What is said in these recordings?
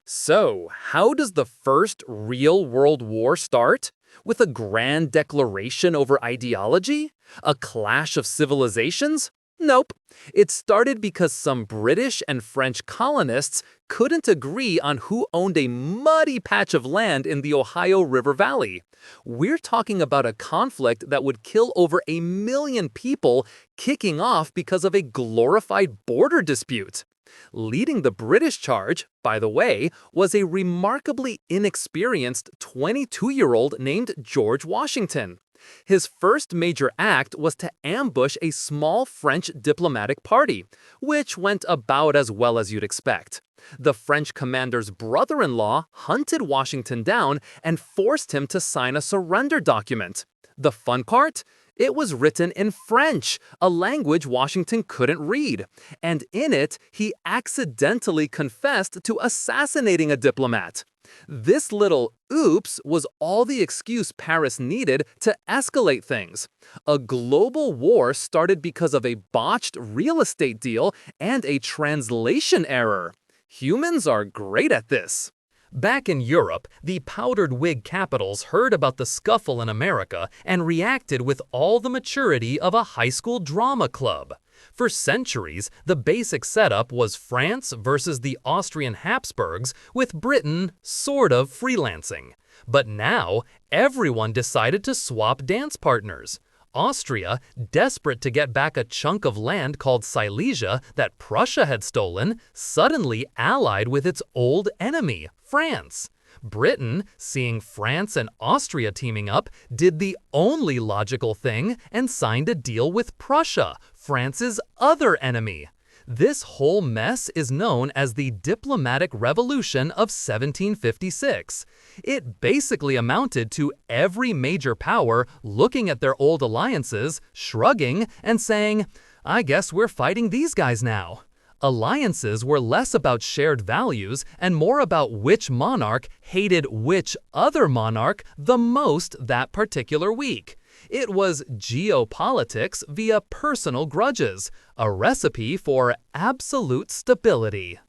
So, how does the first real World War start? With a grand declaration over ideology? A clash of civilizations? Nope. It started because some British and French colonists couldn't agree on who owned a muddy patch of land in the Ohio River Valley. We're talking about a conflict that would kill over 1 million people, kicking off because of a glorified border dispute. Leading the British charge, by the way, was a remarkably inexperienced 22-year-old named George Washington. His first major act was to ambush a small French diplomatic party, which went about as well as you'd expect. The French commander's brother-in-law hunted Washington down and forced him to sign a surrender document. The fun part? It was written in French, a language Washington couldn't read, and in it, he accidentally confessed to assassinating a diplomat. This little oops was all the excuse Paris needed to escalate things. A global war started because of a botched real estate deal and a translation error. Humans are great at this. Back in Europe, the powdered wig capitals heard about the scuffle in America and reacted with all the maturity of a high school drama club. For centuries, the basic setup was France versus the Austrian Habsburgs, with Britain sort of freelancing. But now, everyone decided to swap dance partners. Austria, desperate to get back a chunk of land called Silesia that Prussia had stolen, suddenly allied with its old enemy, France. Britain, seeing France and Austria teaming up, did the only logical thing and signed a deal with Prussia, France's other enemy. This whole mess is known as the Diplomatic Revolution of 1756. It basically amounted to every major power looking at their old alliances, shrugging, and saying, "I guess we're fighting these guys now." Alliances were less about shared values and more about which monarch hated which other monarch the most that particular week. It was geopolitics via personal grudges, a recipe for absolute stability.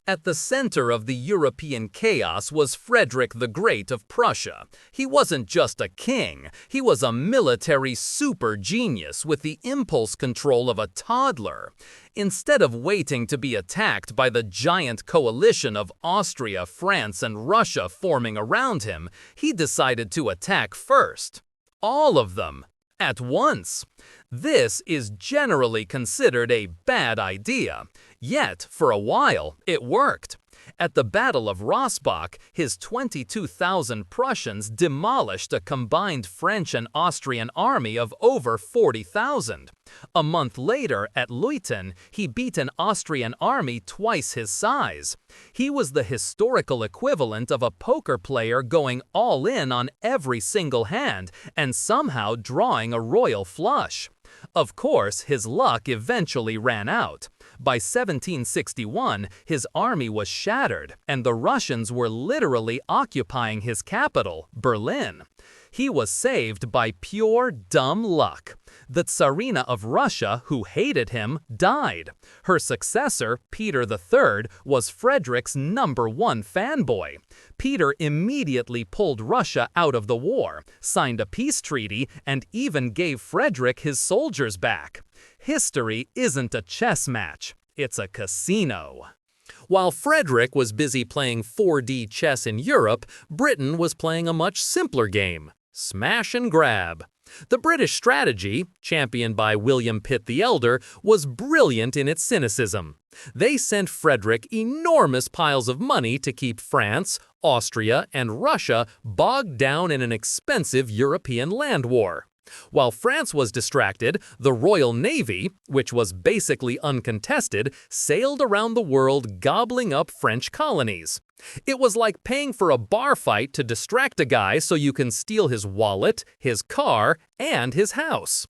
At the center of the European chaos was Frederick the Great of Prussia. He wasn't just a king, he was a military super genius with the impulse control of a toddler. Instead of waiting to be attacked by the giant coalition of Austria, France, and Russia forming around him, he decided to attack first. All of them, at once. This is generally considered a bad idea, yet for a while it worked. At the Battle of Rossbach, his 22,000 Prussians demolished a combined French and Austrian army of over 40,000. A month later, at Leuthen, he beat an Austrian army twice his size. He was the historical equivalent of a poker player going all in on every single hand and somehow drawing a royal flush. Of course, his luck eventually ran out. By 1761, his army was shattered, and the Russians were literally occupying his capital, Berlin. He was saved by pure dumb luck. The Tsarina of Russia, who hated him, died. Her successor, Peter III, was Frederick's #1 fanboy. Peter immediately pulled Russia out of the war, signed a peace treaty, and even gave Frederick his soldiers back. History isn't a chess match, it's a casino. While Frederick was busy playing 4D chess in Europe, Britain was playing a much simpler game: smash and grab. The British strategy, championed by William Pitt the Elder, was brilliant in its cynicism. They sent Frederick enormous piles of money to keep France, Austria, and Russia bogged down in an expensive European land war. While France was distracted, the Royal Navy, which was basically uncontested, sailed around the world gobbling up French colonies. It was like paying for a bar fight to distract a guy so you can steal his wallet, his car, and his house.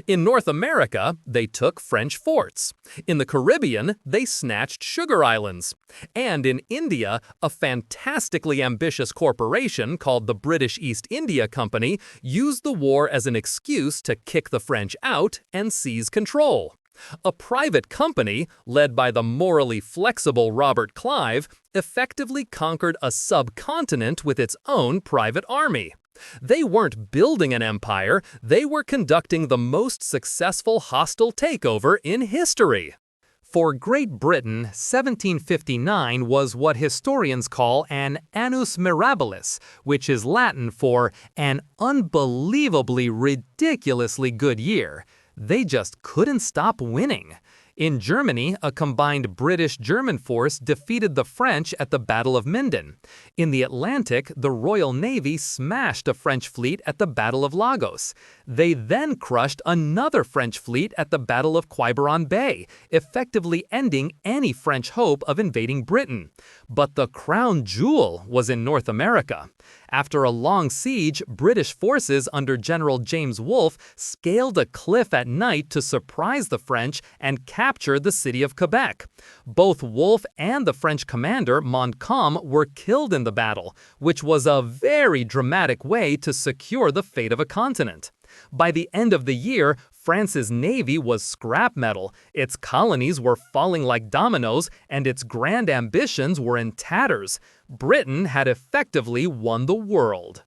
In North America, they took French forts. In the Caribbean, they snatched sugar islands. And in India, a fantastically ambitious corporation called the British East India Company used the war as an excuse to kick the French out and seize control. A private company, led by the morally flexible Robert Clive, effectively conquered a subcontinent with its own private army. They weren't building an empire, they were conducting the most successful hostile takeover in history. For Great Britain, 1759 was what historians call an annus mirabilis, which is Latin for an unbelievably, ridiculously good year. They just couldn't stop winning. In Germany, a combined British-German force defeated the French at the Battle of Minden. In the Atlantic, the Royal Navy smashed a French fleet at the Battle of Lagos. They then crushed another French fleet at the Battle of Quiberon Bay, effectively ending any French hope of invading Britain. But the crown jewel was in North America. After a long siege, British forces under General James Wolfe scaled a cliff at night to surprise the French and capture the city of Quebec. Both Wolfe and the French commander Montcalm were killed in the battle, which was a very dramatic way to secure the fate of a continent. By the end of the year, France's navy was scrap metal, its colonies were falling like dominoes, and its grand ambitions were in tatters. Britain had effectively won the world.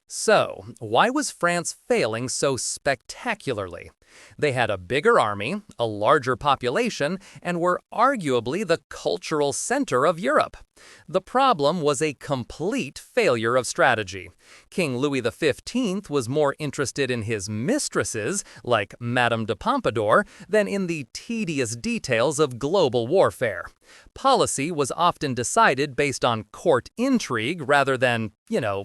So, why was France failing so spectacularly? They had a bigger army, a larger population, and were arguably the cultural center of Europe. The problem was a complete failure of strategy. King Louis XV was more interested in his mistresses, like Madame de Pompadour, than in the tedious details of global warfare. Policy was often decided based on court intrigue rather than,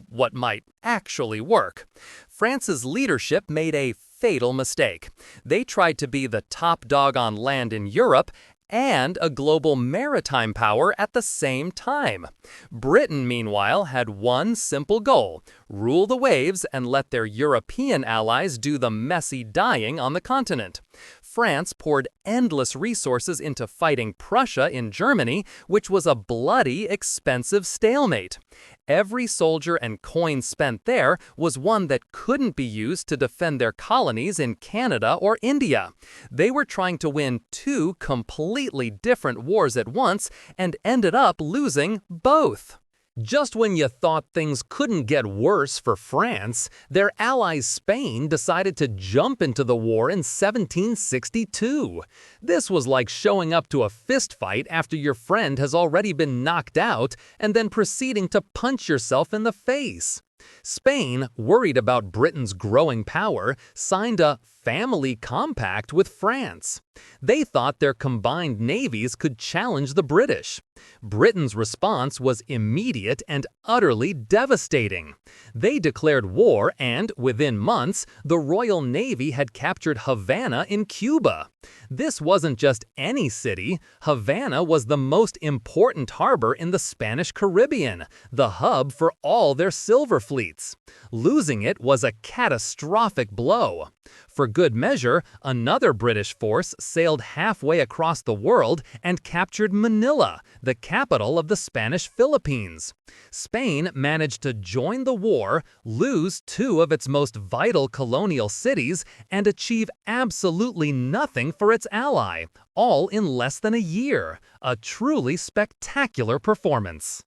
what might actually work. France's leadership made a fatal mistake. They tried to be the top dog on land in Europe and a global maritime power at the same time. Britain, meanwhile, had one simple goal: rule the waves and let their European allies do the messy dying on the continent. France poured endless resources into fighting Prussia in Germany, which was a bloody, expensive stalemate. Every soldier and coin spent there was one that couldn't be used to defend their colonies in Canada or India. They were trying to win two completely different wars at once and ended up losing both. Just when you thought things couldn't get worse for France, their ally Spain decided to jump into the war in 1762. This was like showing up to a fistfight after your friend has already been knocked out and then proceeding to punch yourself in the face. Spain, worried about Britain's growing power, signed a family compact with France. They thought their combined navies could challenge the British. Britain's response was immediate and utterly devastating. They declared war and, within months, the Royal Navy had captured Havana in Cuba. This wasn't just any city. Havana was the most important harbor in the Spanish Caribbean, the hub for all their silver fleets. Losing it was a catastrophic blow. For good measure, another British force sailed halfway across the world and captured Manila, the capital of the Spanish Philippines. Spain managed to join the war, lose two of its most vital colonial cities, and achieve absolutely nothing for its ally, all in less than a year. A truly spectacular performance.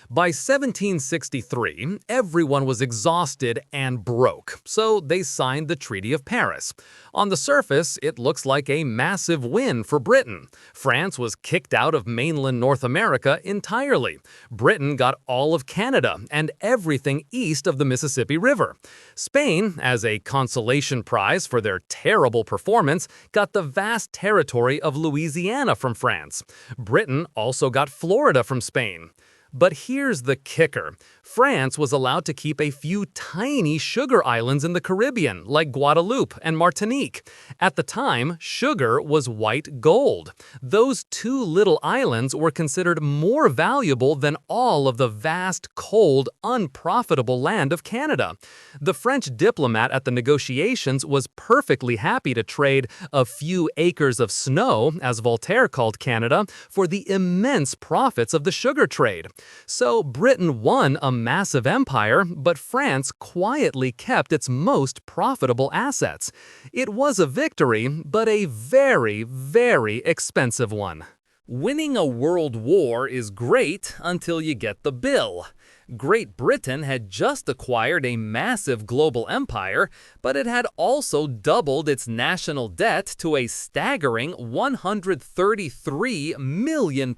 By 1763, everyone was exhausted and broke, so they signed the Treaty of Paris. On the surface, it looks like a massive win for Britain. France was kicked out of mainland North America entirely. Britain got all of Canada and everything east of the Mississippi River. Spain, as a consolation prize for their terrible performance, got the vast territory of Louisiana from France. Britain also got Florida from Spain. But here's the kicker. France was allowed to keep a few tiny sugar islands in the Caribbean, like Guadeloupe and Martinique. At the time, sugar was white gold. Those two little islands were considered more valuable than all of the vast, cold, unprofitable land of Canada. The French diplomat at the negotiations was perfectly happy to trade a few acres of snow, as Voltaire called Canada, for the immense profits of the sugar trade. So Britain won a massive empire, but France quietly kept its most profitable assets. It was a victory, but a very, very expensive one. Winning a world war is great until you get the bill. Great Britain had just acquired a massive global empire, but it had also doubled its national debt to a staggering £133 million.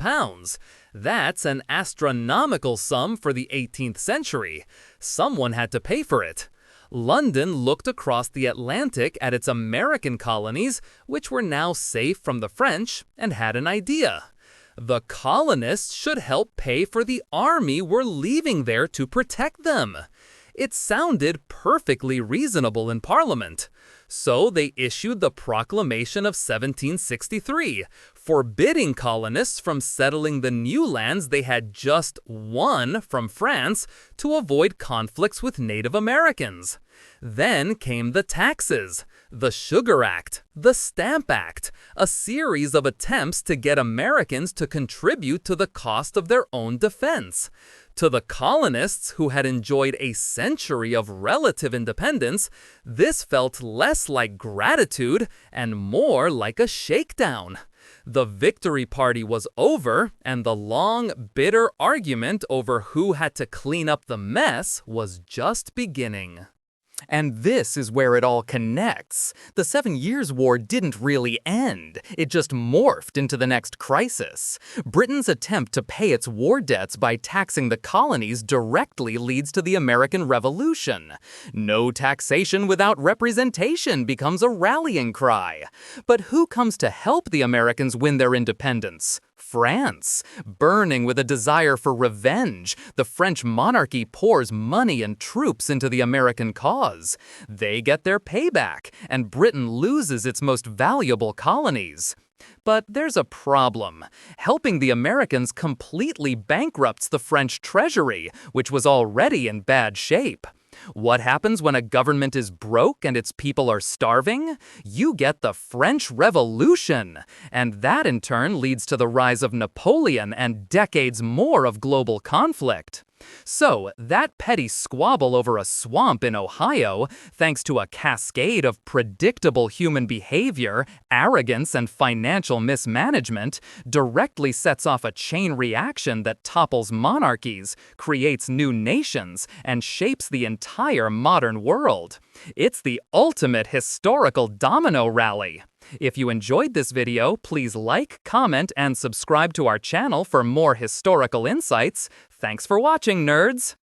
That's an astronomical sum for the 18th century. Someone had to pay for it. London looked across the Atlantic at its American colonies, which were now safe from the French, and had an idea. The colonists should help pay for the army we're leaving there to protect them. It sounded perfectly reasonable in Parliament. So they issued the Proclamation of 1763, forbidding colonists from settling the new lands they had just won from France to avoid conflicts with Native Americans. Then came the taxes, the Sugar Act, the Stamp Act, a series of attempts to get Americans to contribute to the cost of their own defense. To the colonists, who had enjoyed a century of relative independence, this felt less like gratitude and more like a shakedown. The victory party was over, and the long, bitter argument over who had to clean up the mess was just beginning. And this is where it all connects. The 7 Years' War didn't really end. It just morphed into the next crisis. Britain's attempt to pay its war debts by taxing the colonies directly leads to the American Revolution. No taxation without representation becomes a rallying cry. But who comes to help the Americans win their independence? France. Burning with a desire for revenge, the French monarchy pours money and troops into the American cause. They get their payback, and Britain loses its most valuable colonies. But there's a problem. Helping the Americans completely bankrupts the French treasury, which was already in bad shape. What happens when a government is broke and its people are starving? You get the French Revolution, and that in turn leads to the rise of Napoleon and decades more of global conflict. So, that petty squabble over a swamp in Ohio, thanks to a cascade of predictable human behavior, arrogance, and financial mismanagement, directly sets off a chain reaction that topples monarchies, creates new nations, and shapes the entire modern world. It's the ultimate historical domino rally. If you enjoyed this video, please like, comment, and subscribe to our channel for more historical insights. Thanks for watching, nerds!